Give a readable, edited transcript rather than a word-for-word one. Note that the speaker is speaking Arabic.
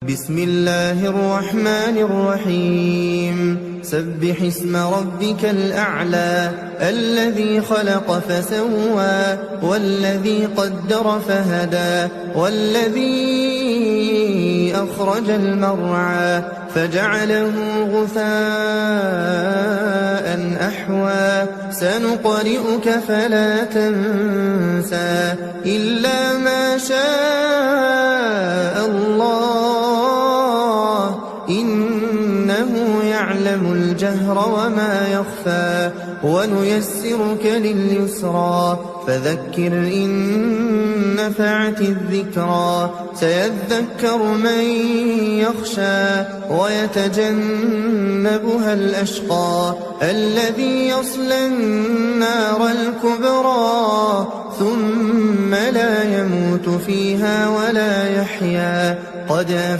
بسم الله الرحمن الرحيم سبح اسم ربك الأعلى الذي خلق فسوى والذي قدر فهدى والذي أخرج المرعى فجعله غثاء أحوى سنقرئك فلا تنسى إلا ما شاء الله إنه يعلم الجهر وما يخفى ونيسرك لليسرى فذكر إن نفعت الذكرى سيذكر من يخشى ويتجنبها الأشقى الذي يصلى النار الكبرى ثم لا يموت فيها ولا يحيا قد